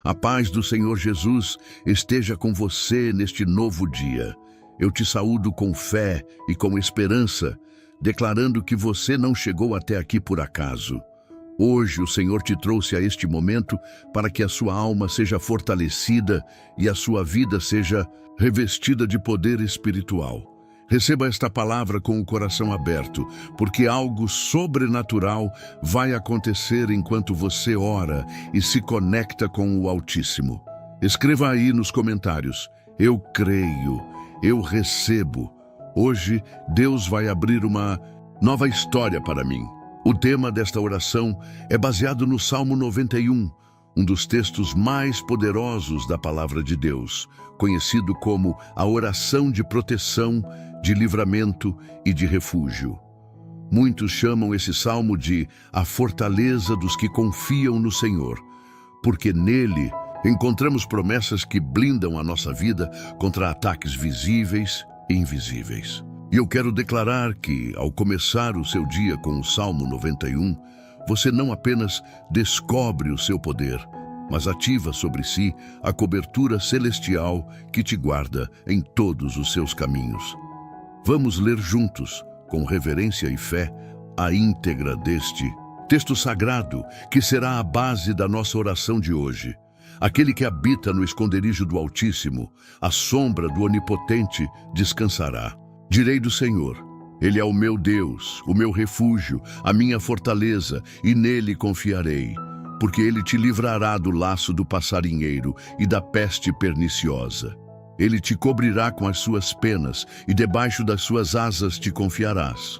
A paz do Senhor Jesus esteja com você neste novo dia. Eu te saúdo com fé e com esperança, declarando que você não chegou até aqui por acaso. Hoje o Senhor te trouxe a este momento para que a sua alma seja fortalecida e a sua vida seja revestida de poder espiritual. Receba esta palavra com o coração aberto, porque algo sobrenatural vai acontecer enquanto você ora e se conecta com o Altíssimo. Escreva aí nos comentários: eu creio, eu recebo. Hoje Deus vai abrir uma nova história para mim. O tema desta oração é baseado no Salmo 91, um dos textos mais poderosos da palavra de Deus, conhecido como a oração de proteção, de livramento e de refúgio. Muitos chamam esse salmo de a fortaleza dos que confiam no Senhor, porque nele encontramos promessas que blindam a nossa vida contra ataques visíveis e invisíveis. E eu quero declarar que, ao começar o seu dia com o Salmo 91, você não apenas descobre o seu poder, mas ativa sobre si a cobertura celestial que te guarda em todos os seus caminhos. Vamos ler juntos, com reverência e fé, a íntegra deste texto sagrado, que será a base da nossa oração de hoje. Aquele que habita no esconderijo do Altíssimo, à sombra do Onipotente, descansará. Direi do Senhor: Ele é o meu Deus, o meu refúgio, a minha fortaleza, e nele confiarei. Porque ele te livrará do laço do passarinheiro e da peste perniciosa. Ele te cobrirá com as suas penas, e debaixo das suas asas te confiarás.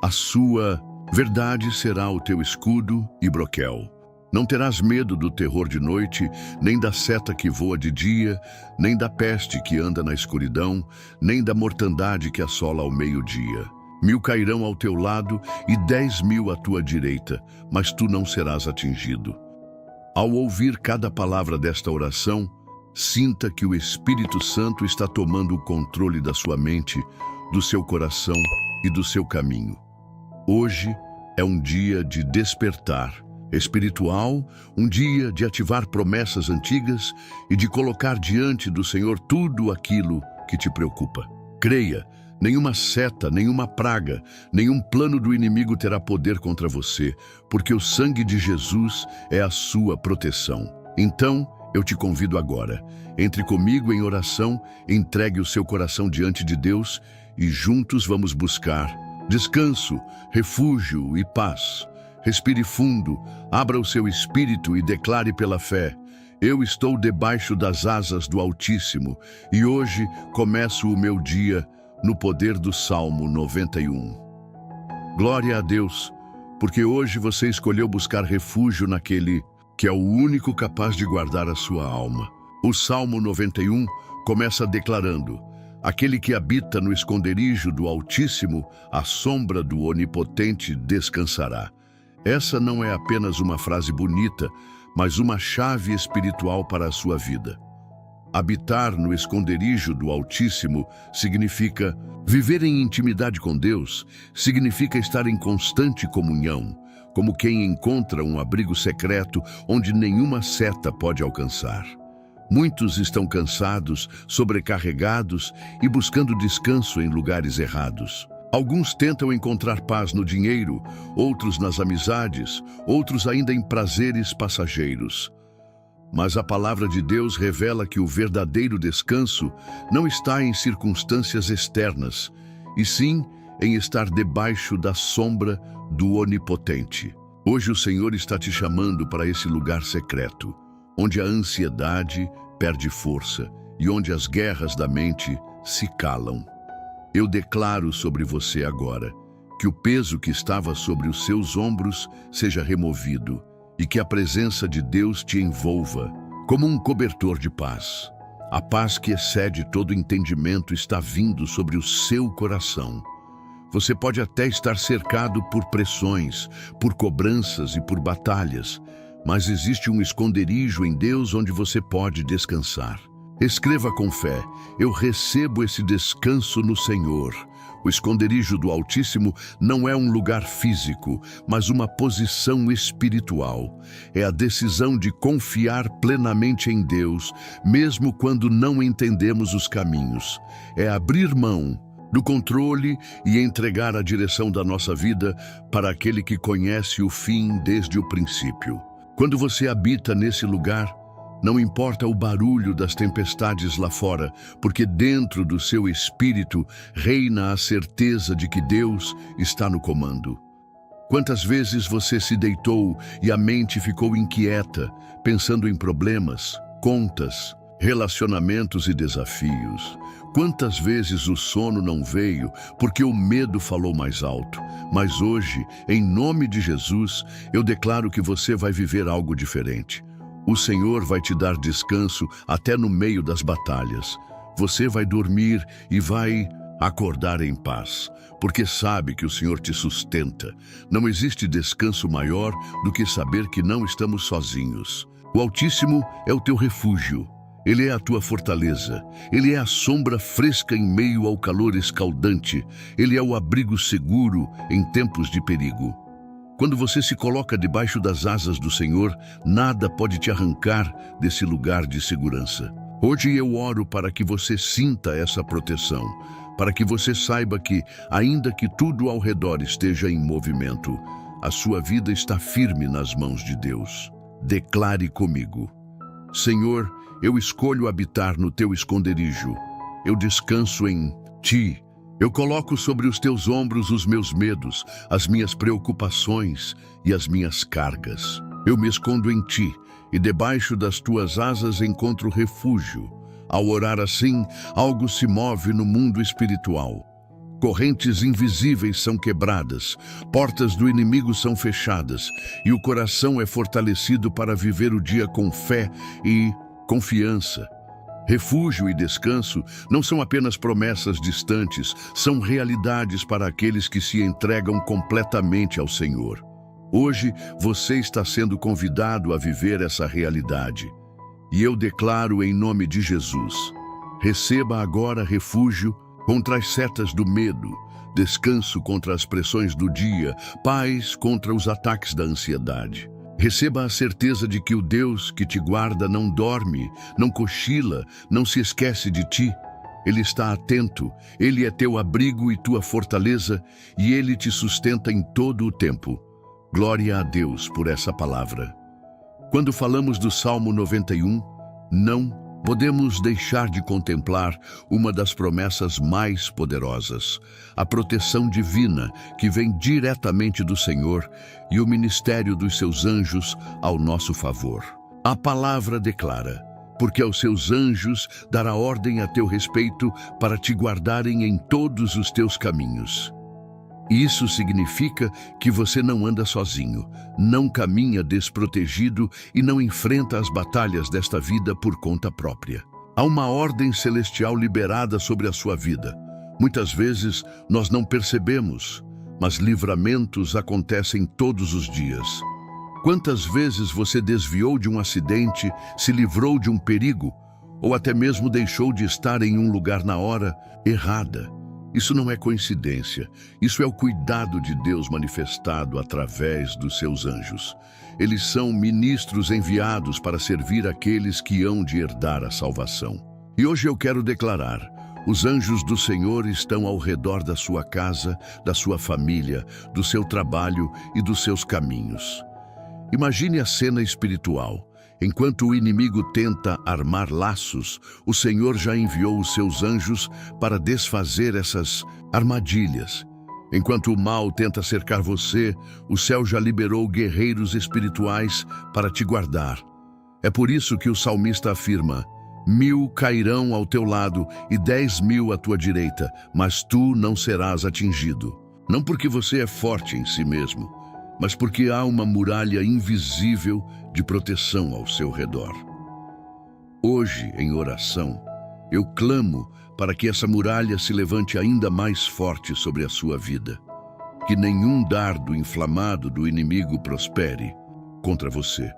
A sua verdade será o teu escudo e broquel. Não terás medo do terror de noite, nem da seta que voa de dia, nem da peste que anda na escuridão, nem da mortandade que assola ao meio-dia. 1000 cairão ao teu lado e 10.000 à tua direita, mas tu não serás atingido. Ao ouvir cada palavra desta oração, sinta que o Espírito Santo está tomando o controle da sua mente, do seu coração e do seu caminho. Hoje é um dia de despertar espiritual, um dia de ativar promessas antigas e de colocar diante do Senhor tudo aquilo que te preocupa. Creia, nenhuma seta, nenhuma praga, nenhum plano do inimigo terá poder contra você, porque o sangue de Jesus é a sua proteção. Então, eu te convido agora, entre comigo em oração, entregue o seu coração diante de Deus e juntos vamos buscar descanso, refúgio e paz. Respire fundo, abra o seu espírito e declare pela fé: eu estou debaixo das asas do Altíssimo e hoje começo o meu dia no poder do Salmo 91. Glória a Deus, porque hoje você escolheu buscar refúgio naquele que é o único capaz de guardar a sua alma. O Salmo 91 começa declarando: aquele que habita no esconderijo do Altíssimo, à sombra do Onipotente descansará. Essa não é apenas uma frase bonita, mas uma chave espiritual para a sua vida. Habitar no esconderijo do Altíssimo significa viver em intimidade com Deus, significa estar em constante comunhão, como quem encontra um abrigo secreto onde nenhuma seta pode alcançar. Muitos estão cansados, sobrecarregados e buscando descanso em lugares errados. Alguns tentam encontrar paz no dinheiro, outros nas amizades, outros ainda em prazeres passageiros. Mas a palavra de Deus revela que o verdadeiro descanso não está em circunstâncias externas, e sim em estar debaixo da sombra do Onipotente. Hoje o Senhor está te chamando para esse lugar secreto, onde a ansiedade perde força e onde as guerras da mente se calam. Eu declaro sobre você agora que o peso que estava sobre os seus ombros seja removido e que a presença de Deus te envolva como um cobertor de paz. A paz que excede todo entendimento está vindo sobre o seu coração. Você pode até estar cercado por pressões, por cobranças e por batalhas, mas existe um esconderijo em Deus onde você pode descansar. Escreva com fé: eu recebo esse descanso no Senhor. O esconderijo do Altíssimo não é um lugar físico, mas uma posição espiritual. É a decisão de confiar plenamente em Deus, mesmo quando não entendemos os caminhos. É abrir mão do controle e entregar a direção da nossa vida para aquele que conhece o fim desde o princípio. Quando você habita nesse lugar, não importa o barulho das tempestades lá fora, porque dentro do seu espírito reina a certeza de que Deus está no comando. Quantas vezes você se deitou e a mente ficou inquieta, pensando em problemas, contas, relacionamentos e desafios? Quantas vezes o sono não veio porque o medo falou mais alto? Mas hoje, em nome de Jesus, eu declaro que você vai viver algo diferente. O Senhor vai te dar descanso até no meio das batalhas. Você vai dormir e vai acordar em paz, porque sabe que o Senhor te sustenta. Não existe descanso maior do que saber que não estamos sozinhos. O Altíssimo é o teu refúgio. Ele é a tua fortaleza. Ele é a sombra fresca em meio ao calor escaldante. Ele é o abrigo seguro em tempos de perigo. Quando você se coloca debaixo das asas do Senhor, nada pode te arrancar desse lugar de segurança. Hoje eu oro para que você sinta essa proteção, para que você saiba que, ainda que tudo ao redor esteja em movimento, a sua vida está firme nas mãos de Deus. Declare comigo: Senhor, eu escolho habitar no teu esconderijo. Eu descanso em ti. Eu coloco sobre os teus ombros os meus medos, as minhas preocupações e as minhas cargas. Eu me escondo em ti e debaixo das tuas asas encontro refúgio. Ao orar assim, algo se move no mundo espiritual. Correntes invisíveis são quebradas, portas do inimigo são fechadas e o coração é fortalecido para viver o dia com fé e confiança. Refúgio e descanso não são apenas promessas distantes, são realidades para aqueles que se entregam completamente ao Senhor. Hoje, você está sendo convidado a viver essa realidade. E eu declaro em nome de Jesus: receba agora refúgio contra as setas do medo, descanso contra as pressões do dia, paz contra os ataques da ansiedade. Receba a certeza de que o Deus que te guarda não dorme, não cochila, não se esquece de ti. Ele está atento, Ele é teu abrigo e tua fortaleza, e Ele te sustenta em todo o tempo. Glória a Deus por essa palavra. Quando falamos do Salmo 91, não podemos deixar de contemplar uma das promessas mais poderosas, a proteção divina que vem diretamente do Senhor e o ministério dos seus anjos ao nosso favor. A palavra declara: porque aos seus anjos dará ordem a teu respeito para te guardarem em todos os teus caminhos. Isso significa que você não anda sozinho, não caminha desprotegido e não enfrenta as batalhas desta vida por conta própria. Há uma ordem celestial liberada sobre a sua vida. Muitas vezes nós não percebemos, mas livramentos acontecem todos os dias. Quantas vezes você desviou de um acidente, se livrou de um perigo, ou até mesmo deixou de estar em um lugar na hora errada? Isso não é coincidência, isso é o cuidado de Deus manifestado através dos seus anjos. Eles são ministros enviados para servir aqueles que hão de herdar a salvação. E hoje eu quero declarar: os anjos do Senhor estão ao redor da sua casa, da sua família, do seu trabalho e dos seus caminhos. Imagine a cena espiritual. Enquanto o inimigo tenta armar laços, o Senhor já enviou os seus anjos para desfazer essas armadilhas. Enquanto o mal tenta cercar você, o céu já liberou guerreiros espirituais para te guardar. É por isso que o salmista afirma: 1000 cairão ao teu lado e 10.000 à tua direita, mas tu não serás atingido. Não porque você é forte em si mesmo, mas porque há uma muralha invisível de proteção ao seu redor. Hoje, em oração, eu clamo para que essa muralha se levante ainda mais forte sobre a sua vida. Que nenhum dardo inflamado do inimigo prospere contra você.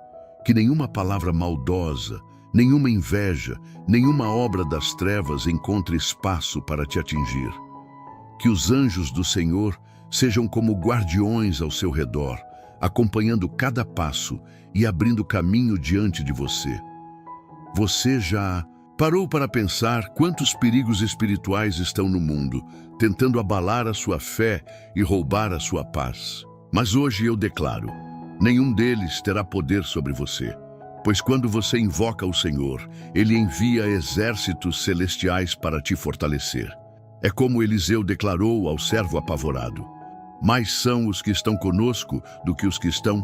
Que nenhuma palavra maldosa, nenhuma inveja, nenhuma obra das trevas encontre espaço para te atingir. Que os anjos do Senhor sejam como guardiões ao seu redor, acompanhando cada passo e abrindo caminho diante de você. Você já parou para pensar quantos perigos espirituais estão no mundo, tentando abalar a sua fé e roubar a sua paz? Mas hoje eu declaro: nenhum deles terá poder sobre você, pois quando você invoca o Senhor, Ele envia exércitos celestiais para te fortalecer. É como Eliseu declarou ao servo apavorado: mais são os que estão conosco do que os que estão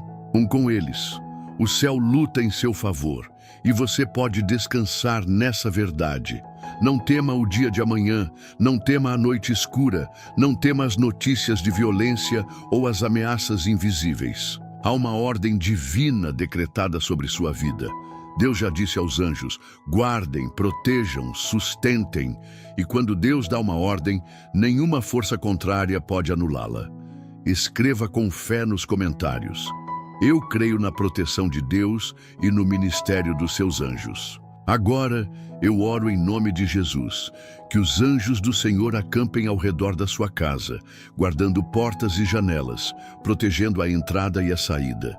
com eles. O céu luta em seu favor, e você pode descansar nessa verdade. Não tema o dia de amanhã, não tema a noite escura, não tema as notícias de violência ou as ameaças invisíveis. Há uma ordem divina decretada sobre sua vida. Deus já disse aos anjos: guardem, protejam, sustentem. E quando Deus dá uma ordem, nenhuma força contrária pode anulá-la. Escreva com fé nos comentários: eu creio na proteção de Deus e no ministério dos seus anjos. Agora, eu oro em nome de Jesus, que os anjos do Senhor acampem ao redor da sua casa, guardando portas e janelas, protegendo a entrada e a saída.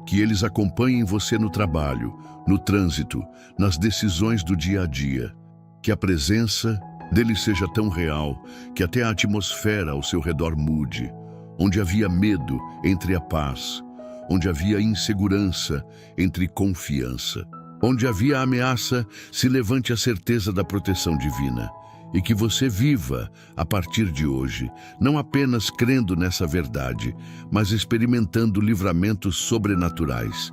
Que eles acompanhem você no trabalho, no trânsito, nas decisões do dia a dia. Que a presença deles seja tão real que até a atmosfera ao seu redor mude. Onde havia medo, entre a paz. Onde havia insegurança, entre confiança. Onde havia ameaça, se levante a certeza da proteção divina. E que você viva, a partir de hoje, não apenas crendo nessa verdade, mas experimentando livramentos sobrenaturais.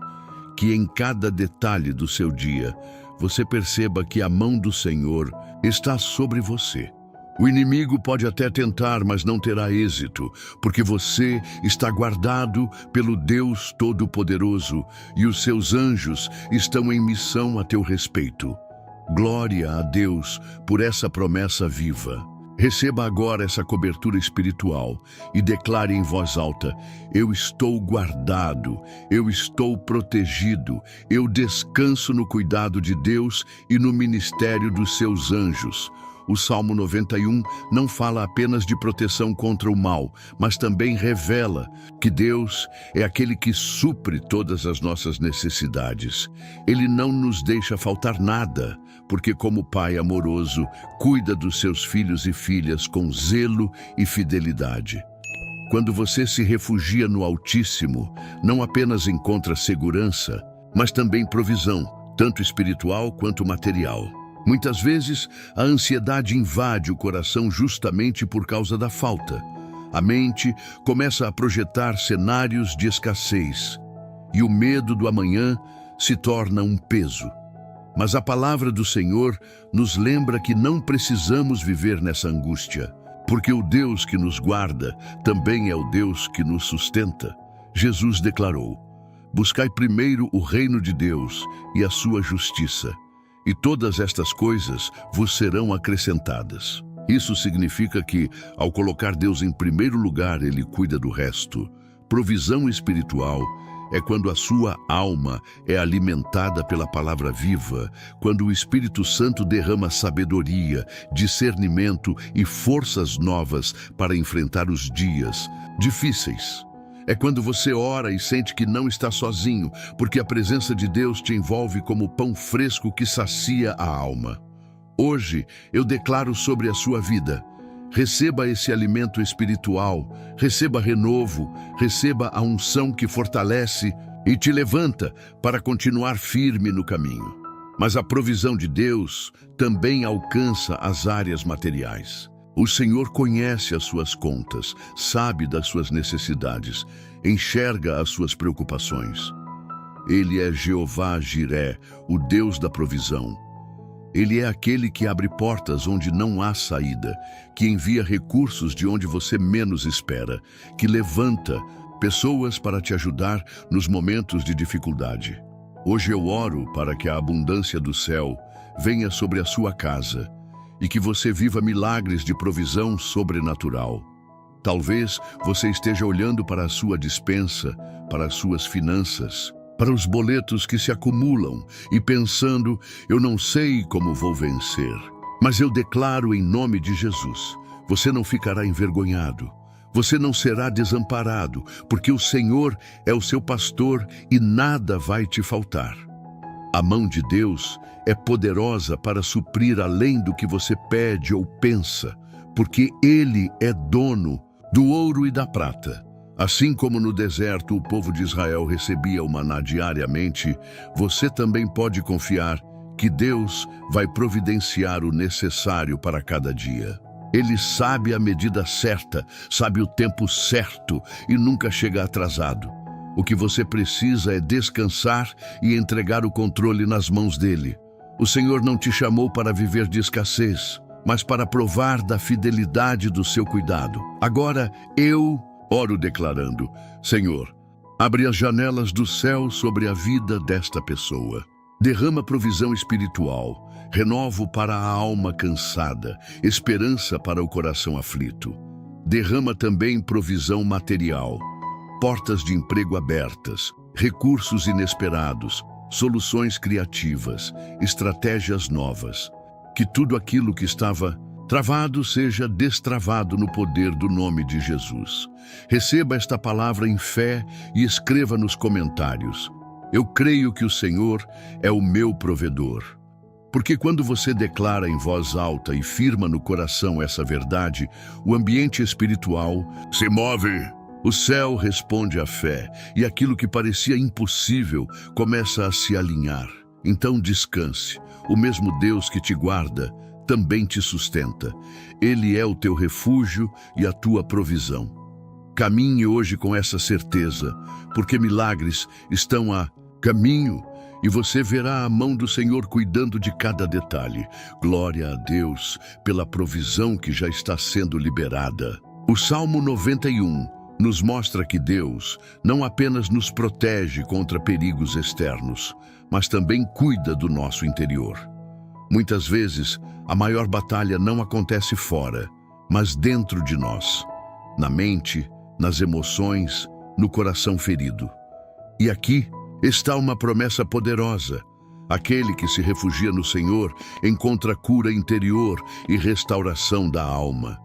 Que em cada detalhe do seu dia, você perceba que a mão do Senhor está sobre você. O inimigo pode até tentar, mas não terá êxito, porque você está guardado pelo Deus Todo-Poderoso e os seus anjos estão em missão a teu respeito. Glória a Deus por essa promessa viva. Receba agora essa cobertura espiritual e declare em voz alta: eu estou guardado, eu estou protegido, eu descanso no cuidado de Deus e no ministério dos seus anjos. O Salmo 91 não fala apenas de proteção contra o mal, mas também revela que Deus é aquele que supre todas as nossas necessidades. Ele não nos deixa faltar nada, porque como Pai amoroso, cuida dos seus filhos e filhas com zelo e fidelidade. Quando você se refugia no Altíssimo, não apenas encontra segurança, mas também provisão, tanto espiritual quanto material. Muitas vezes, a ansiedade invade o coração justamente por causa da falta. A mente começa a projetar cenários de escassez, e o medo do amanhã se torna um peso. Mas a palavra do Senhor nos lembra que não precisamos viver nessa angústia, porque o Deus que nos guarda também é o Deus que nos sustenta. Jesus declarou: buscai primeiro o reino de Deus e a sua justiça, e todas estas coisas vos serão acrescentadas. Isso significa que, ao colocar Deus em primeiro lugar, Ele cuida do resto. Provisão espiritual é quando a sua alma é alimentada pela palavra viva, quando o Espírito Santo derrama sabedoria, discernimento e forças novas para enfrentar os dias difíceis. É quando você ora e sente que não está sozinho, porque a presença de Deus te envolve como pão fresco que sacia a alma. Hoje, eu declaro sobre a sua vida: receba esse alimento espiritual, receba renovo, receba a unção que fortalece e te levanta para continuar firme no caminho. Mas a provisão de Deus também alcança as áreas materiais. O Senhor conhece as suas contas, sabe das suas necessidades, enxerga as suas preocupações. Ele é Jeová Jiré, o Deus da provisão. Ele é aquele que abre portas onde não há saída, que envia recursos de onde você menos espera, que levanta pessoas para te ajudar nos momentos de dificuldade. Hoje eu oro para que a abundância do céu venha sobre a sua casa e que você viva milagres de provisão sobrenatural. Talvez você esteja olhando para a sua despensa, para as suas finanças, para os boletos que se acumulam e pensando: eu não sei como vou vencer. Mas eu declaro em nome de Jesus: Você não ficará envergonhado. Você não será desamparado, porque o Senhor é o seu pastor e nada vai te faltar. A mão de Deus é poderosa para suprir além do que você pede ou pensa, porque Ele é dono do ouro e da prata. Assim como no deserto o povo de Israel recebia o maná diariamente, você também pode confiar que Deus vai providenciar o necessário para cada dia. Ele sabe a medida certa, sabe o tempo certo e nunca chega atrasado. O que você precisa é descansar e entregar o controle nas mãos dele. O Senhor não te chamou para viver de escassez, mas para provar da fidelidade do seu cuidado. Agora eu oro declarando: Senhor, abre as janelas do céu sobre a vida desta pessoa. Derrama provisão espiritual, renovo para a alma cansada, esperança para o coração aflito. Derrama também provisão material, portas de emprego abertas, recursos inesperados, soluções criativas, estratégias novas. Que tudo aquilo que estava travado seja destravado no poder do nome de Jesus. Receba esta palavra em fé e escreva nos comentários: eu creio que o Senhor é o meu provedor. Porque quando você declara em voz alta e firma no coração essa verdade, o ambiente espiritual se move. O céu responde à fé e aquilo que parecia impossível começa a se alinhar. Então descanse. O mesmo Deus que te guarda também te sustenta. Ele é o teu refúgio e a tua provisão. Caminhe hoje com essa certeza, porque milagres estão a caminho e você verá a mão do Senhor cuidando de cada detalhe. Glória a Deus pela provisão que já está sendo liberada. O Salmo 91 nos mostra que Deus não apenas nos protege contra perigos externos, mas também cuida do nosso interior. Muitas vezes, a maior batalha não acontece fora, mas dentro de nós, na mente, nas emoções, no coração ferido. E aqui está uma promessa poderosa. Aquele que se refugia no Senhor encontra cura interior e restauração da alma.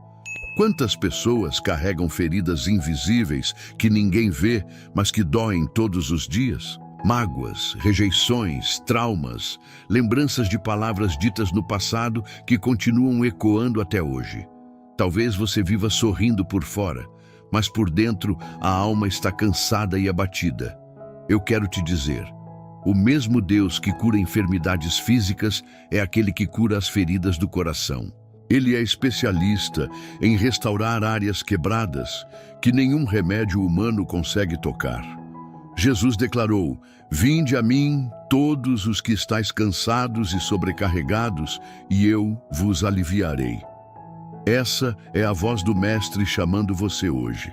Quantas pessoas carregam feridas invisíveis que ninguém vê, mas que doem todos os dias? Mágoas, rejeições, traumas, lembranças de palavras ditas no passado que continuam ecoando até hoje. Talvez você viva sorrindo por fora, mas por dentro a alma está cansada e abatida. Eu quero te dizer, o mesmo Deus que cura enfermidades físicas é aquele que cura as feridas do coração. Ele é especialista em restaurar áreas quebradas que nenhum remédio humano consegue tocar. Jesus declarou: vinde a mim todos os que estáis cansados e sobrecarregados, e eu vos aliviarei. Essa é a voz do Mestre chamando você hoje.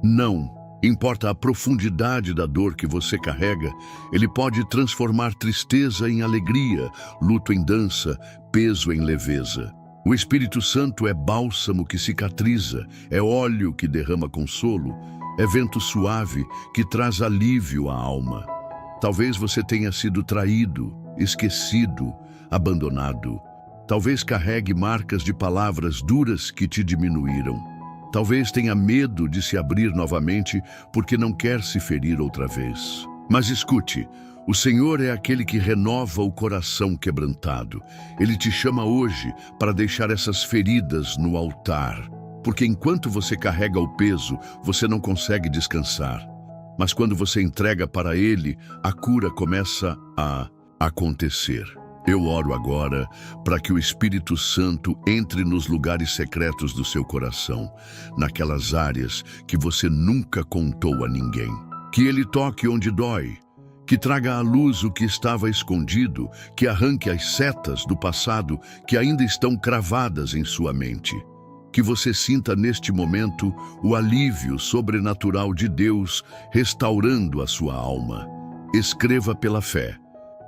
Não importa a profundidade da dor que você carrega, ele pode transformar tristeza em alegria, luto em dança, peso em leveza. O Espírito Santo é bálsamo que cicatriza, é óleo que derrama consolo, é vento suave que traz alívio à alma. Talvez você tenha sido traído, esquecido, abandonado. Talvez carregue marcas de palavras duras que te diminuíram. Talvez tenha medo de se abrir novamente porque não quer se ferir outra vez. Mas escute, o Senhor é aquele que renova o coração quebrantado. Ele te chama hoje para deixar essas feridas no altar. Porque enquanto você carrega o peso, você não consegue descansar. Mas quando você entrega para Ele, a cura começa a acontecer. Eu oro agora para que o Espírito Santo entre nos lugares secretos do seu coração, naquelas áreas que você nunca contou a ninguém. Que Ele toque onde dói, que traga à luz o que estava escondido, que arranque as setas do passado que ainda estão cravadas em sua mente. Que você sinta neste momento o alívio sobrenatural de Deus restaurando a sua alma. Escreva pela fé: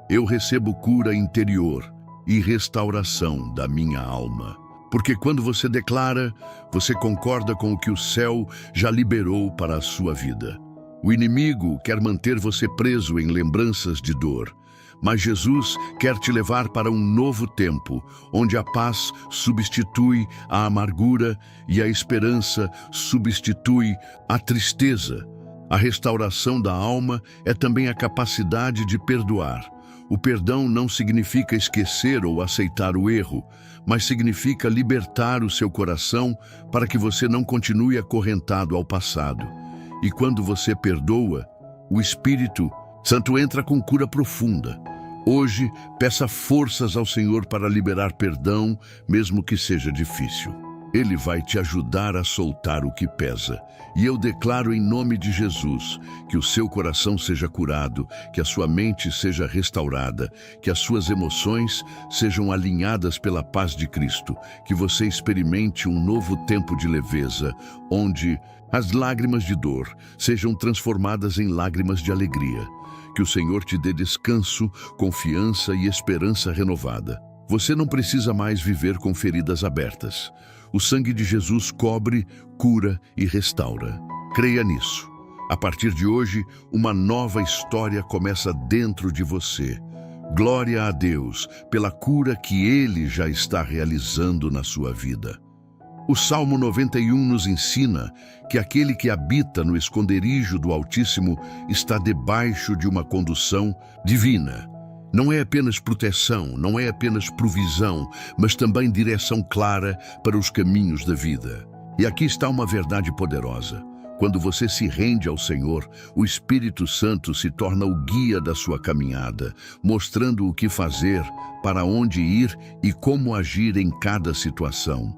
eu recebo cura interior e restauração da minha alma. Porque quando você declara, você concorda com o que o céu já liberou para a sua vida. O inimigo quer manter você preso em lembranças de dor, Mas Jesus quer te levar para um novo tempo, onde a paz substitui a amargura e a esperança substitui a tristeza. A restauração da alma é também a capacidade de perdoar. O perdão não significa esquecer ou aceitar o erro, mas significa libertar o seu coração para que você não continue acorrentado ao passado. E quando você perdoa, o Espírito Santo entra com cura profunda. Hoje, peça forças ao Senhor para liberar perdão, mesmo que seja difícil. Ele vai te ajudar a soltar o que pesa. E eu declaro em nome de Jesus que o seu coração seja curado, que a sua mente seja restaurada, que as suas emoções sejam alinhadas pela paz de Cristo, que você experimente um novo tempo de leveza, onde as lágrimas de dor sejam transformadas em lágrimas de alegria. Que o Senhor te dê descanso, confiança e esperança renovada. Você não precisa mais viver com feridas abertas. O sangue de Jesus cobre, cura e restaura. Creia nisso. A partir de hoje, uma nova história começa dentro de você. Glória a Deus pela cura que Ele já está realizando na sua vida. O Salmo 91 nos ensina que aquele que habita no esconderijo do Altíssimo está debaixo de uma condução divina. Não é apenas proteção, não é apenas provisão, mas também direção clara para os caminhos da vida. E aqui está uma verdade poderosa. Quando você se rende ao Senhor, o Espírito Santo se torna o guia da sua caminhada, mostrando o que fazer, para onde ir e como agir em cada situação.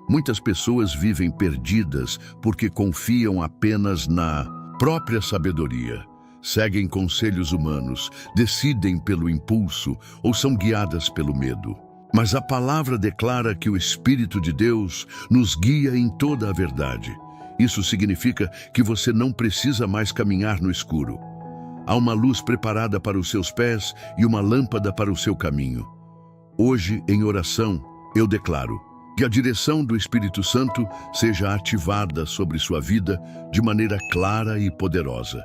Muitas pessoas vivem perdidas porque confiam apenas na própria sabedoria. Seguem conselhos humanos, decidem pelo impulso ou são guiadas pelo medo. Mas a palavra declara que o Espírito de Deus nos guia em toda a verdade. Isso significa que você não precisa mais caminhar no escuro. Há uma luz preparada para os seus pés e uma lâmpada para o seu caminho. Hoje, em oração, eu declaro que a direção do Espírito Santo seja ativada sobre sua vida de maneira clara e poderosa.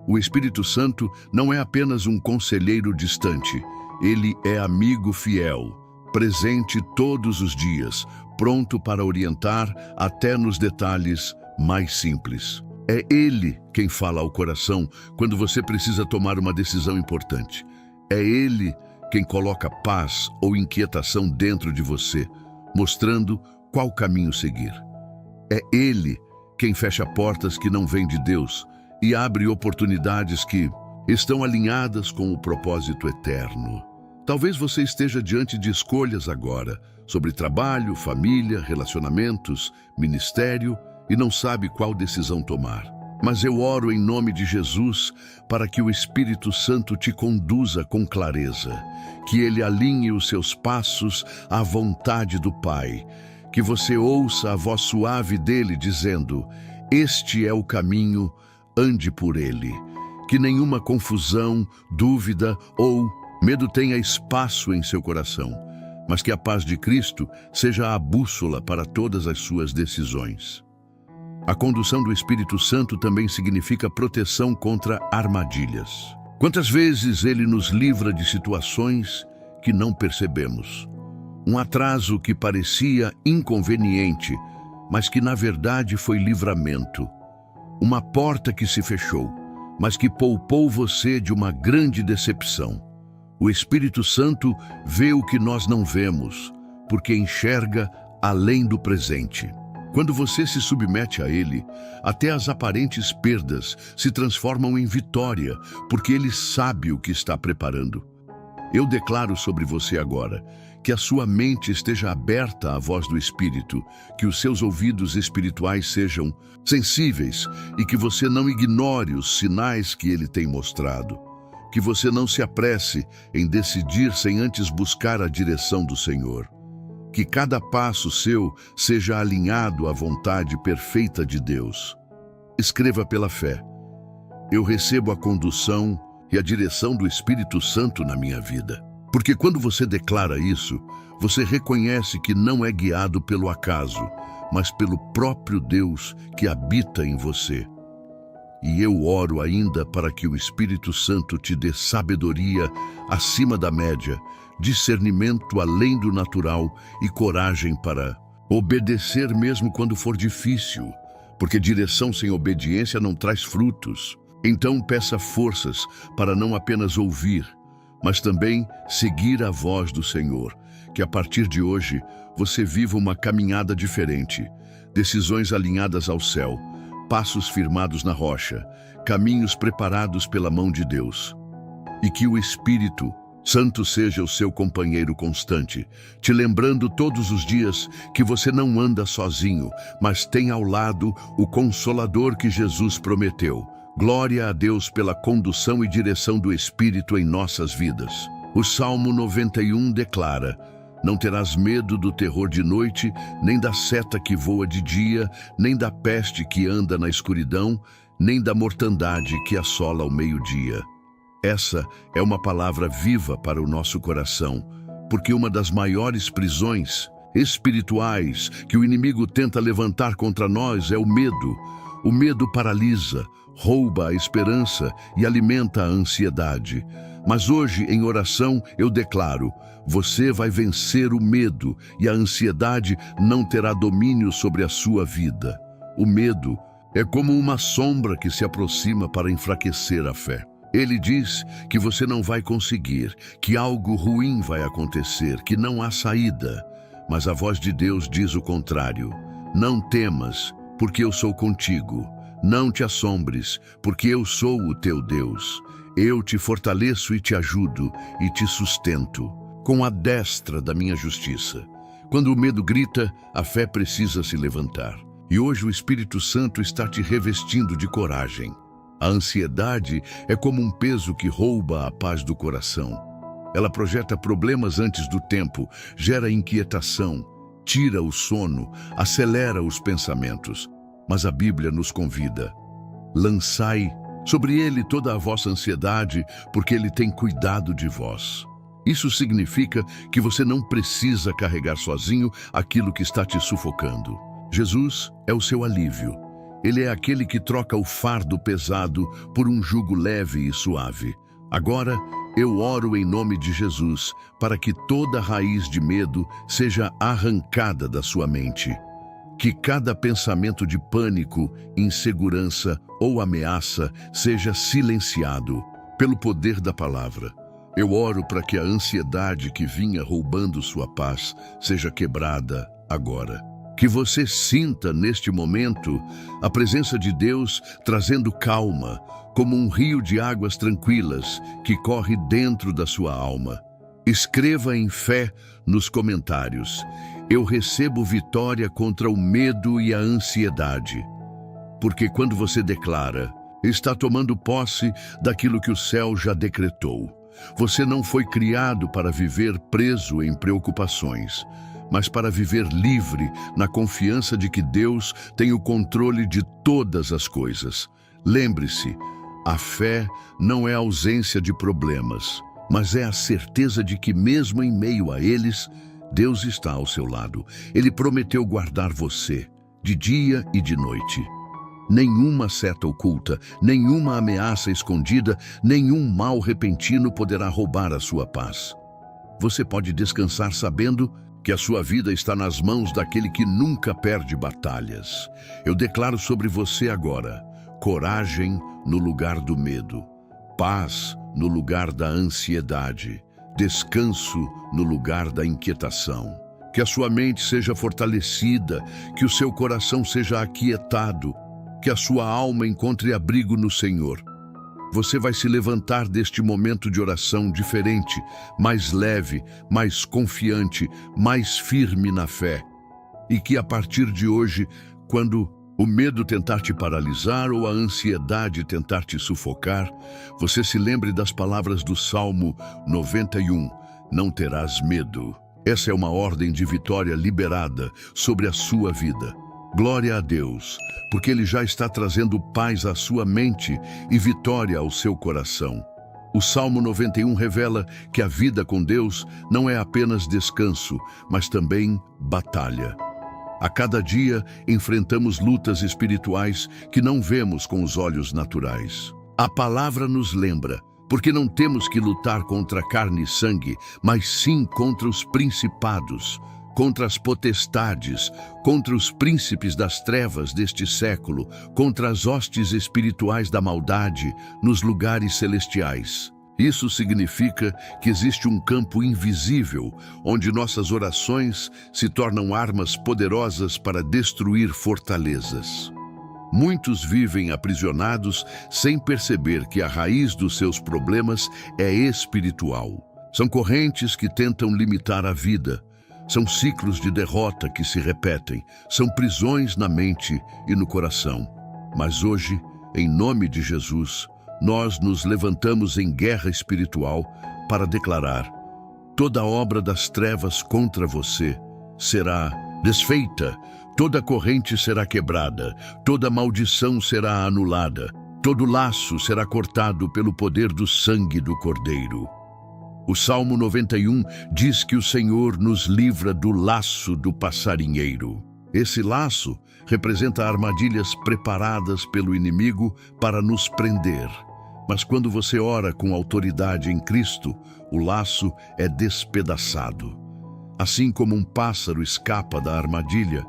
O Espírito Santo não é apenas um conselheiro distante, ele é amigo fiel, presente todos os dias, pronto para orientar até nos detalhes mais simples. É ele quem fala ao coração quando você precisa tomar uma decisão importante. É ele quem coloca paz ou inquietação dentro de você, mostrando qual caminho seguir. É ele quem fecha portas que não vêm de Deus e abre oportunidades que estão alinhadas com o propósito eterno. Talvez você esteja diante de escolhas agora, sobre trabalho, família, relacionamentos, ministério, e não sabe qual decisão tomar. Mas eu oro em nome de Jesus para que o Espírito Santo te conduza com clareza, que ele alinhe os seus passos à vontade do Pai, que você ouça a voz suave dele dizendo: "Este é o caminho, ande por ele." Que nenhuma confusão, dúvida ou medo tenha espaço em seu coração, mas que a paz de Cristo seja a bússola para todas as suas decisões. A condução do Espírito Santo também significa proteção contra armadilhas. Quantas vezes ele nos livra de situações que não percebemos? Um atraso que parecia inconveniente, mas que na verdade foi livramento. Uma porta que se fechou, mas que poupou você de uma grande decepção. O Espírito Santo vê o que nós não vemos, porque enxerga além do presente. Quando você se submete a ele, até as aparentes perdas se transformam em vitória, porque ele sabe o que está preparando. Eu declaro sobre você agora que a sua mente esteja aberta à voz do Espírito, que os seus ouvidos espirituais sejam sensíveis e que você não ignore os sinais que ele tem mostrado. Que você não se apresse em decidir sem antes buscar a direção do Senhor. Que cada passo seu seja alinhado à vontade perfeita de Deus. Escreva pela fé: eu recebo a condução e a direção do Espírito Santo na minha vida. Porque quando você declara isso, você reconhece que não é guiado pelo acaso, mas pelo próprio Deus que habita em você. E eu oro ainda para que o Espírito Santo te dê sabedoria acima da média, discernimento além do natural e coragem para obedecer mesmo quando for difícil, porque direção sem obediência não traz frutos. Então peça forças para não apenas ouvir, mas também seguir a voz do Senhor, que a partir de hoje você viva uma caminhada diferente, decisões alinhadas ao céu, passos firmados na rocha, caminhos preparados pela mão de Deus. E que o Espírito Santo seja o seu companheiro constante, te lembrando todos os dias que você não anda sozinho, mas tem ao lado o Consolador que Jesus prometeu. Glória a Deus pela condução e direção do Espírito em nossas vidas. O Salmo 91 declara: não terás medo do terror de noite, nem da seta que voa de dia, nem da peste que anda na escuridão, nem da mortandade que assola ao meio-dia. Essa é uma palavra viva para o nosso coração, porque uma das maiores prisões espirituais que o inimigo tenta levantar contra nós é o medo. O medo paralisa, rouba a esperança e alimenta a ansiedade. Mas hoje, em oração, eu declaro: você vai vencer o medo e a ansiedade não terá domínio sobre a sua vida. O medo é como uma sombra que se aproxima para enfraquecer a fé. Ele diz que você não vai conseguir, que algo ruim vai acontecer, que não há saída. Mas a voz de Deus diz o contrário. Não temas, porque eu sou contigo. Não te assombres, porque eu sou o teu Deus. Eu te fortaleço e te ajudo e te sustento com a destra da minha justiça. Quando o medo grita, a fé precisa se levantar. E hoje o Espírito Santo está te revestindo de coragem. A ansiedade é como um peso que rouba a paz do coração. Ela projeta problemas antes do tempo, gera inquietação, tira o sono, acelera os pensamentos. Mas a Bíblia nos convida: lançai sobre ele toda a vossa ansiedade, porque ele tem cuidado de vós. Isso significa que você não precisa carregar sozinho aquilo que está te sufocando. Jesus é o seu alívio. Ele é aquele que troca o fardo pesado por um jugo leve e suave. Agora, eu oro em nome de Jesus para que toda raiz de medo seja arrancada da sua mente. Que cada pensamento de pânico, insegurança ou ameaça seja silenciado pelo poder da palavra. Eu oro para que a ansiedade que vinha roubando sua paz seja quebrada agora. Que você sinta neste momento a presença de Deus trazendo calma, como um rio de águas tranquilas que corre dentro da sua alma. Escreva em fé nos comentários: eu recebo vitória contra o medo e a ansiedade. Porque quando você declara, está tomando posse daquilo que o céu já decretou. Você não foi criado para viver preso em preocupações, mas para viver livre na confiança de que Deus tem o controle de todas as coisas. Lembre-se, a fé não é a ausência de problemas, mas é a certeza de que mesmo em meio a eles, Deus está ao seu lado. Ele prometeu guardar você, de dia e de noite. Nenhuma seta oculta, nenhuma ameaça escondida, nenhum mal repentino poderá roubar a sua paz. Você pode descansar sabendo que a sua vida está nas mãos daquele que nunca perde batalhas. Eu declaro sobre você agora: coragem no lugar do medo, paz no lugar da ansiedade, descanso no lugar da inquietação. Que a sua mente seja fortalecida, que o seu coração seja aquietado, que a sua alma encontre abrigo no Senhor. Você vai se levantar deste momento de oração diferente, mais leve, mais confiante, mais firme na fé. E que a partir de hoje, quando o medo tentar te paralisar ou a ansiedade tentar te sufocar, você se lembre das palavras do Salmo 91, não terás medo. Essa é uma ordem de vitória liberada sobre a sua vida. Glória a Deus, porque Ele já está trazendo paz à sua mente e vitória ao seu coração. O Salmo 91 revela que a vida com Deus não é apenas descanso, mas também batalha. A cada dia, enfrentamos lutas espirituais que não vemos com os olhos naturais. A palavra nos lembra, porque não temos que lutar contra carne e sangue, mas sim contra os principados, contra as potestades, contra os príncipes das trevas deste século, contra as hostes espirituais da maldade nos lugares celestiais. Isso significa que existe um campo invisível, onde nossas orações se tornam armas poderosas para destruir fortalezas. Muitos vivem aprisionados sem perceber que a raiz dos seus problemas é espiritual. São correntes que tentam limitar a vida. São ciclos de derrota que se repetem. São prisões na mente e no coração. Mas hoje, em nome de Jesus, nós nos levantamos em guerra espiritual para declarar: toda obra das trevas contra você será desfeita, toda corrente será quebrada, toda maldição será anulada, todo laço será cortado pelo poder do sangue do Cordeiro. O Salmo 91 diz que o Senhor nos livra do laço do passarinheiro. Esse laço representa armadilhas preparadas pelo inimigo para nos prender. Mas quando você ora com autoridade em Cristo, o laço é despedaçado. Assim como um pássaro escapa da armadilha,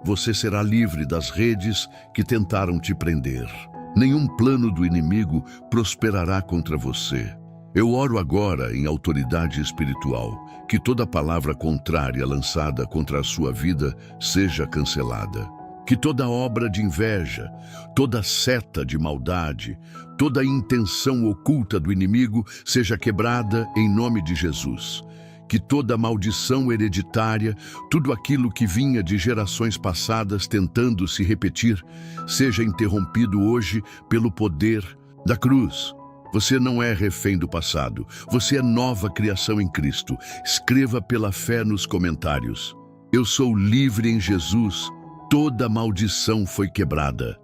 você será livre das redes que tentaram te prender. Nenhum plano do inimigo prosperará contra você. Eu oro agora em autoridade espiritual, que toda palavra contrária lançada contra a sua vida seja cancelada. Que toda obra de inveja, toda seta de maldade, toda intenção oculta do inimigo seja quebrada em nome de Jesus. Que toda maldição hereditária, tudo aquilo que vinha de gerações passadas tentando se repetir, seja interrompido hoje pelo poder da cruz. Você não é refém do passado, você é nova criação em Cristo. Escreva pela fé nos comentários: eu sou livre em Jesus, toda maldição foi quebrada.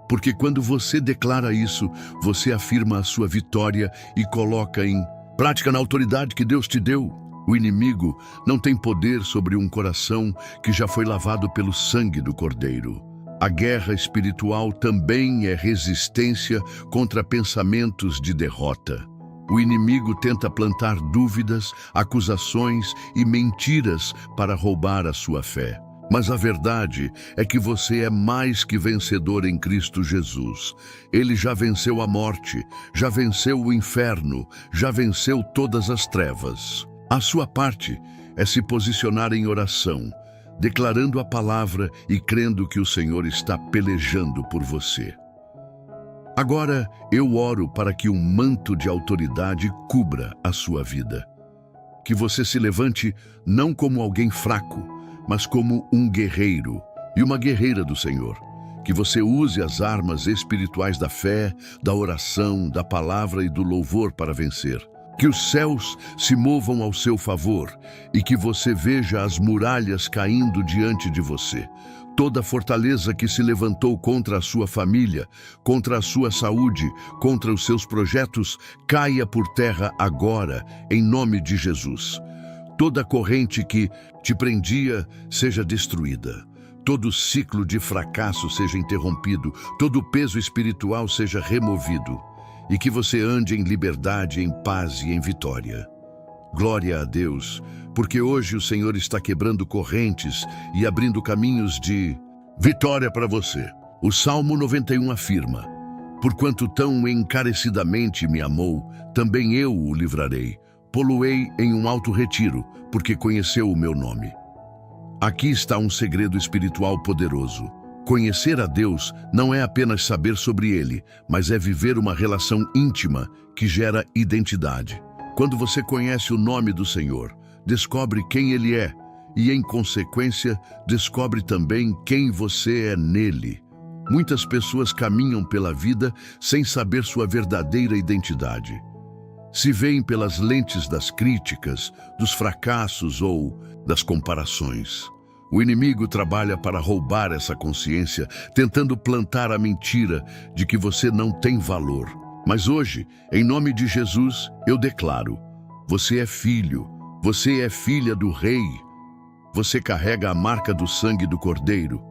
Porque quando você declara isso, você afirma a sua vitória e coloca em prática na autoridade que Deus te deu. O inimigo não tem poder sobre um coração que já foi lavado pelo sangue do Cordeiro. A guerra espiritual também é resistência contra pensamentos de derrota. O inimigo tenta plantar dúvidas, acusações e mentiras para roubar a sua fé. Mas a verdade é que você é mais que vencedor em Cristo Jesus. Ele já venceu a morte, já venceu o inferno, já venceu todas as trevas. A sua parte é se posicionar em oração, declarando a palavra e crendo que o Senhor está pelejando por você. Agora eu oro para que um manto de autoridade cubra a sua vida. Que você se levante não como alguém fraco, mas como um guerreiro e uma guerreira do Senhor. Que você use as armas espirituais da fé, da oração, da palavra e do louvor para vencer. Que os céus se movam ao seu favor e que você veja as muralhas caindo diante de você. Toda fortaleza que se levantou contra a sua família, contra a sua saúde, contra os seus projetos, caia por terra agora, em nome de Jesus. Toda corrente que te prendia seja destruída. Todo ciclo de fracasso seja interrompido. Todo peso espiritual seja removido. E que você ande em liberdade, em paz e em vitória. Glória a Deus, porque hoje o Senhor está quebrando correntes e abrindo caminhos de vitória para você. O Salmo 91 afirma: porquanto tão encarecidamente me amou, também eu o livrarei. Pô-lo-ei em um alto retiro, porque conheceu o meu nome. Aqui está um segredo espiritual poderoso. Conhecer a Deus não é apenas saber sobre Ele, mas é viver uma relação íntima que gera identidade. Quando você conhece o nome do Senhor, descobre quem Ele é e, em consequência, descobre também quem você é nele. Muitas pessoas caminham pela vida sem saber sua verdadeira identidade. Se veem pelas lentes das críticas, dos fracassos ou das comparações. O inimigo trabalha para roubar essa consciência, tentando plantar a mentira de que você não tem valor. Mas hoje, em nome de Jesus, eu declaro: você é filho, você é filha do Rei. Você carrega a marca do sangue do Cordeiro.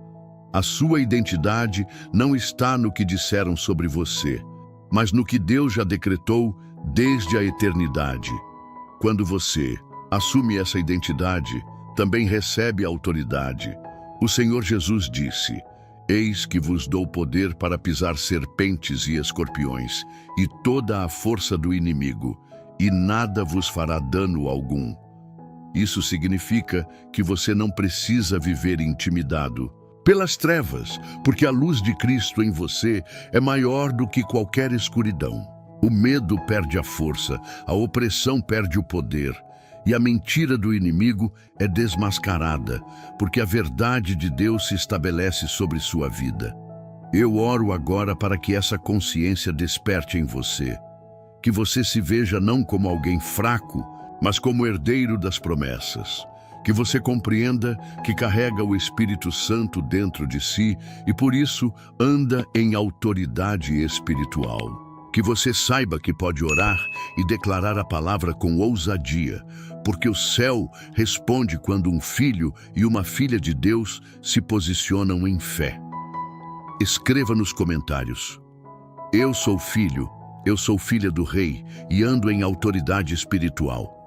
A sua identidade não está no que disseram sobre você, mas no que Deus já decretou desde a eternidade. Quando você assume essa identidade, também recebe autoridade. O Senhor Jesus disse: Eis que vos dou poder para pisar serpentes e escorpiões, e toda a força do inimigo, e nada vos fará dano algum. Isso significa que você não precisa viver intimidado pelas trevas, porque a luz de Cristo em você é maior do que qualquer escuridão. O medo perde a força, a opressão perde o poder, e a mentira do inimigo é desmascarada, porque a verdade de Deus se estabelece sobre sua vida. Eu oro agora para que essa consciência desperte em você, que você se veja não como alguém fraco, mas como herdeiro das promessas. Que você compreenda que carrega o Espírito Santo dentro de si e, por isso, anda em autoridade espiritual. Que você saiba que pode orar e declarar a palavra com ousadia, porque o céu responde quando um filho e uma filha de Deus se posicionam em fé. Escreva nos comentários: Eu sou filho, eu sou filha do Rei e ando em autoridade espiritual.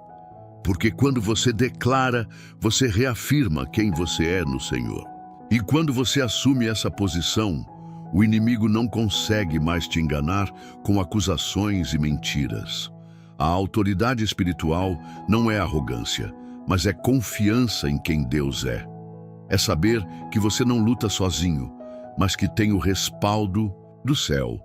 Porque quando você declara, você reafirma quem você é no Senhor. E quando você assume essa posição, o inimigo não consegue mais te enganar com acusações e mentiras. A autoridade espiritual não é arrogância, mas é confiança em quem Deus é. É saber que você não luta sozinho, mas que tem o respaldo do céu.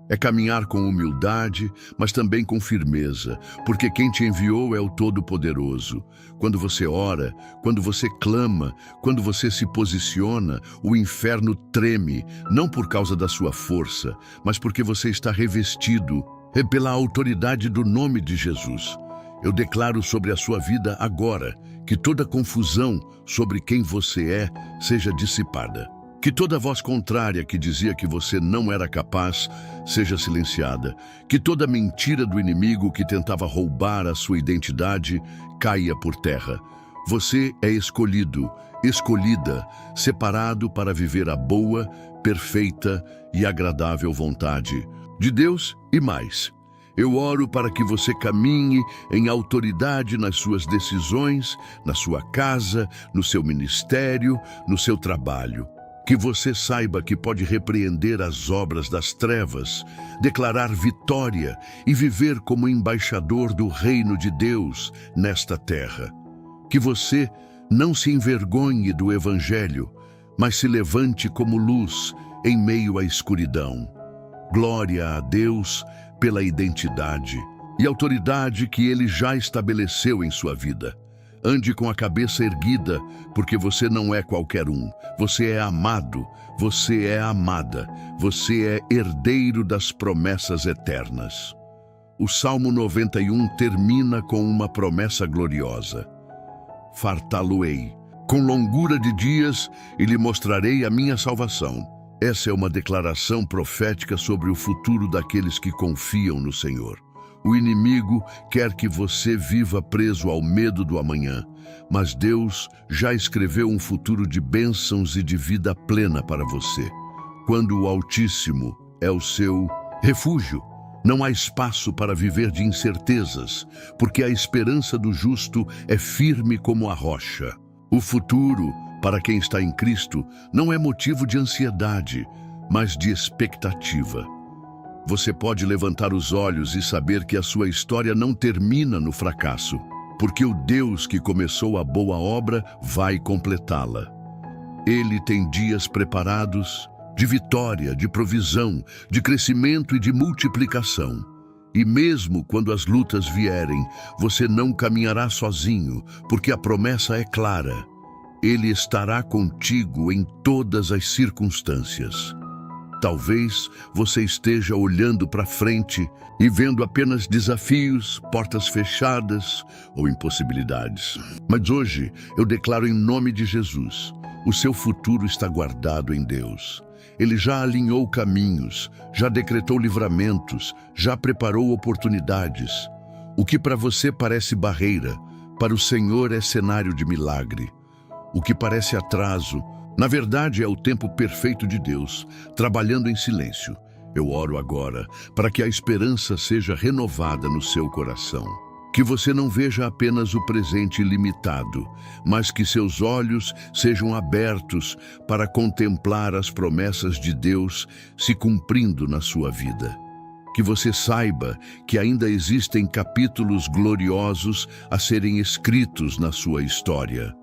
É caminhar com humildade, mas também com firmeza, porque quem te enviou é o Todo-Poderoso. Quando você ora, quando você clama, quando você se posiciona, o inferno treme, não por causa da sua força, mas porque você está revestido pela autoridade do nome de Jesus. Eu declaro sobre a sua vida agora que toda confusão sobre quem você é seja dissipada. Que toda voz contrária que dizia que você não era capaz seja silenciada. Que toda mentira do inimigo que tentava roubar a sua identidade caia por terra. Você é escolhido, escolhida, separado para viver a boa, perfeita e agradável vontade de Deus e mais. Eu oro para que você caminhe em autoridade nas suas decisões, na sua casa, no seu ministério, no seu trabalho. Que você saiba que pode repreender as obras das trevas, declarar vitória e viver como embaixador do reino de Deus nesta terra. Que você não se envergonhe do Evangelho, mas se levante como luz em meio à escuridão. Glória a Deus pela identidade e autoridade que Ele já estabeleceu em sua vida. Ande com a cabeça erguida, porque você não é qualquer um. Você é amado, você é amada, você é herdeiro das promessas eternas. O Salmo 91 termina com uma promessa gloriosa. Fartá-lo-ei com longura de dias e lhe mostrarei a minha salvação. Essa é uma declaração profética sobre o futuro daqueles que confiam no Senhor. O inimigo quer que você viva preso ao medo do amanhã, mas Deus já escreveu um futuro de bênçãos e de vida plena para você. Quando o Altíssimo é o seu refúgio, não há espaço para viver de incertezas, porque a esperança do justo é firme como a rocha. O futuro, para quem está em Cristo, não é motivo de ansiedade, mas de expectativa. Você pode levantar os olhos e saber que a sua história não termina no fracasso, porque o Deus que começou a boa obra vai completá-la. Ele tem dias preparados de vitória, de provisão, de crescimento e de multiplicação. E mesmo quando as lutas vierem, você não caminhará sozinho, porque a promessa é clara. Ele estará contigo em todas as circunstâncias. Talvez você esteja olhando para frente e vendo apenas desafios, portas fechadas ou impossibilidades. Mas hoje eu declaro em nome de Jesus, o seu futuro está guardado em Deus. Ele já alinhou caminhos, já decretou livramentos, já preparou oportunidades. O que para você parece barreira, para o Senhor é cenário de milagre. O que parece atraso, na verdade, é o tempo perfeito de Deus, trabalhando em silêncio. Eu oro agora para que a esperança seja renovada no seu coração. Que você não veja apenas o presente limitado, mas que seus olhos sejam abertos para contemplar as promessas de Deus se cumprindo na sua vida. Que você saiba que ainda existem capítulos gloriosos a serem escritos na sua história.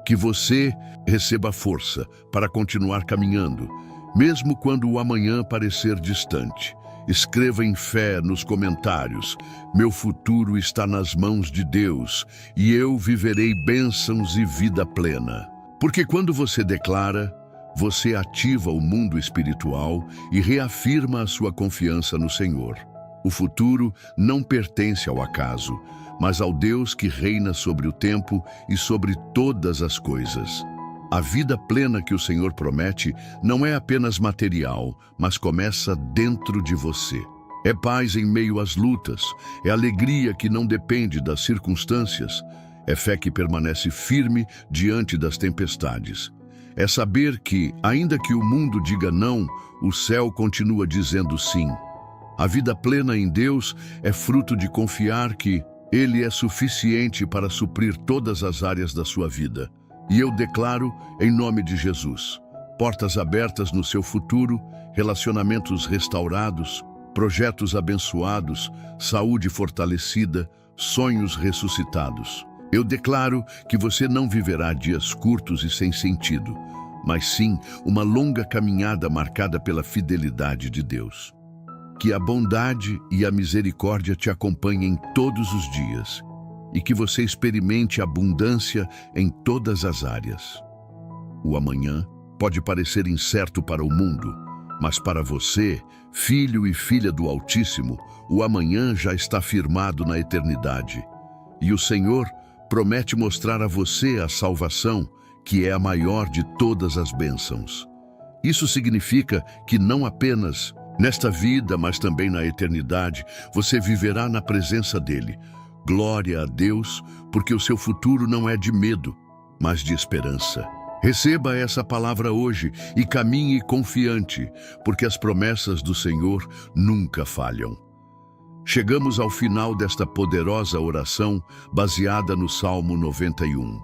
Que você receba força para continuar caminhando, mesmo quando o amanhã parecer distante. Escreva em fé nos comentários: meu futuro está nas mãos de Deus e eu viverei bênçãos e vida plena. Porque quando você declara, você ativa o mundo espiritual e reafirma a sua confiança no Senhor. O futuro não pertence ao acaso, mas ao Deus que reina sobre o tempo e sobre todas as coisas. A vida plena que o Senhor promete não é apenas material, mas começa dentro de você. É paz em meio às lutas, é alegria que não depende das circunstâncias, é fé que permanece firme diante das tempestades. É saber que, ainda que o mundo diga não, o céu continua dizendo sim. A vida plena em Deus é fruto de confiar que Ele é suficiente para suprir todas as áreas da sua vida. E eu declaro, em nome de Jesus, portas abertas no seu futuro, relacionamentos restaurados, projetos abençoados, saúde fortalecida, sonhos ressuscitados. Eu declaro que você não viverá dias curtos e sem sentido, mas sim uma longa caminhada marcada pela fidelidade de Deus. Que a bondade e a misericórdia te acompanhem todos os dias e que você experimente abundância em todas as áreas. O amanhã pode parecer incerto para o mundo, mas para você, filho e filha do Altíssimo, o amanhã já está firmado na eternidade. E o Senhor promete mostrar a você a salvação, que é a maior de todas as bênçãos. Isso significa que não apenas nesta vida, mas também na eternidade, você viverá na presença dele. Glória a Deus, porque o seu futuro não é de medo, mas de esperança. Receba essa palavra hoje e caminhe confiante, porque as promessas do Senhor nunca falham. Chegamos ao final desta poderosa oração baseada no Salmo 91.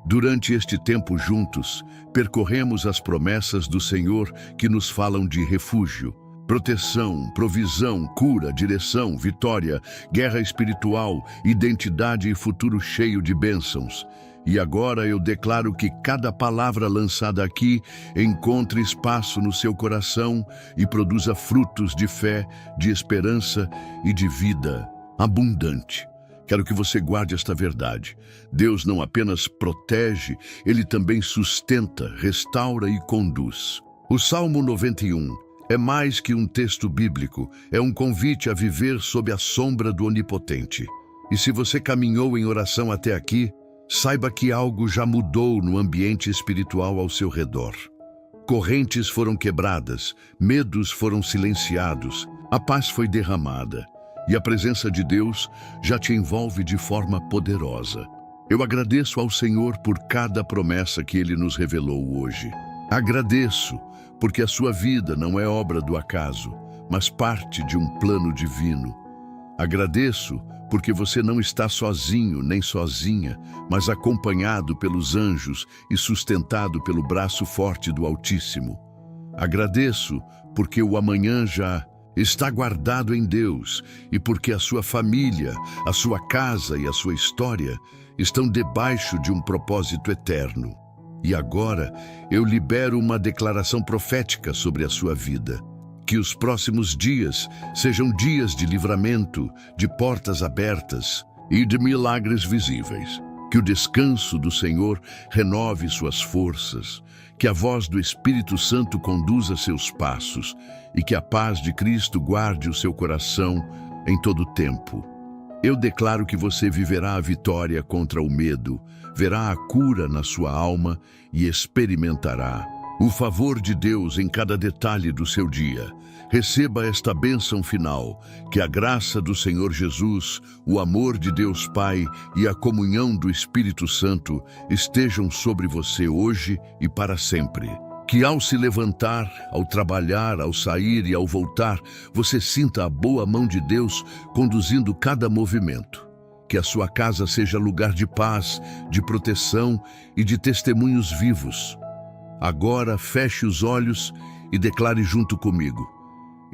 Durante este tempo juntos, percorremos as promessas do Senhor que nos falam de refúgio, proteção, provisão, cura, direção, vitória, guerra espiritual, identidade e futuro cheio de bênçãos. E agora eu declaro que cada palavra lançada aqui encontre espaço no seu coração e produza frutos de fé, de esperança e de vida abundante. Quero que você guarde esta verdade. Deus não apenas protege, Ele também sustenta, restaura e conduz. O Salmo 91 é mais que um texto bíblico, é um convite a viver sob a sombra do Onipotente. E se você caminhou em oração até aqui, saiba que algo já mudou no ambiente espiritual ao seu redor. Correntes foram quebradas, medos foram silenciados, a paz foi derramada. E a presença de Deus já te envolve de forma poderosa. Eu agradeço ao Senhor por cada promessa que Ele nos revelou hoje. Agradeço, porque a sua vida não é obra do acaso, mas parte de um plano divino. Agradeço, porque você não está sozinho nem sozinha, mas acompanhado pelos anjos e sustentado pelo braço forte do Altíssimo. Agradeço, porque o amanhã já está guardado em Deus e porque a sua família, a sua casa e a sua história estão debaixo de um propósito eterno. E agora eu libero uma declaração profética sobre a sua vida. Que os próximos dias sejam dias de livramento, de portas abertas e de milagres visíveis. Que o descanso do Senhor renove suas forças, que a voz do Espírito Santo conduza seus passos e que a paz de Cristo guarde o seu coração em todo o tempo. Eu declaro que você viverá a vitória contra o medo, verá a cura na sua alma e experimentará o favor de Deus em cada detalhe do seu dia. Receba esta bênção final, que a graça do Senhor Jesus, o amor de Deus Pai e a comunhão do Espírito Santo estejam sobre você hoje e para sempre. Que ao se levantar, ao trabalhar, ao sair e ao voltar, você sinta a boa mão de Deus conduzindo cada movimento. Que a sua casa seja lugar de paz, de proteção e de testemunhos vivos. Agora feche os olhos e declare junto comigo: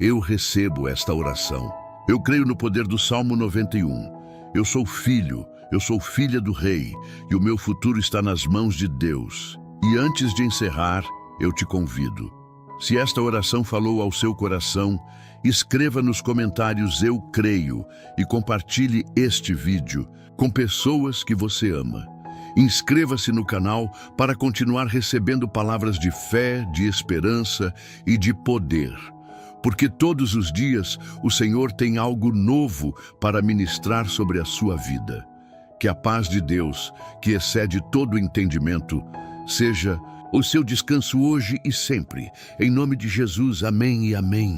eu recebo esta oração. Eu creio no poder do Salmo 91. Eu sou filha do Rei, e o meu futuro está nas mãos de Deus. E antes de encerrar, eu te convido. Se esta oração falou ao seu coração, escreva nos comentários "Eu creio" e compartilhe este vídeo com pessoas que você ama. Inscreva-se no canal para continuar recebendo palavras de fé, de esperança e de poder. Porque todos os dias o Senhor tem algo novo para ministrar sobre a sua vida. Que a paz de Deus, que excede todo entendimento, seja o seu descanso hoje e sempre. Em nome de Jesus, amém e amém.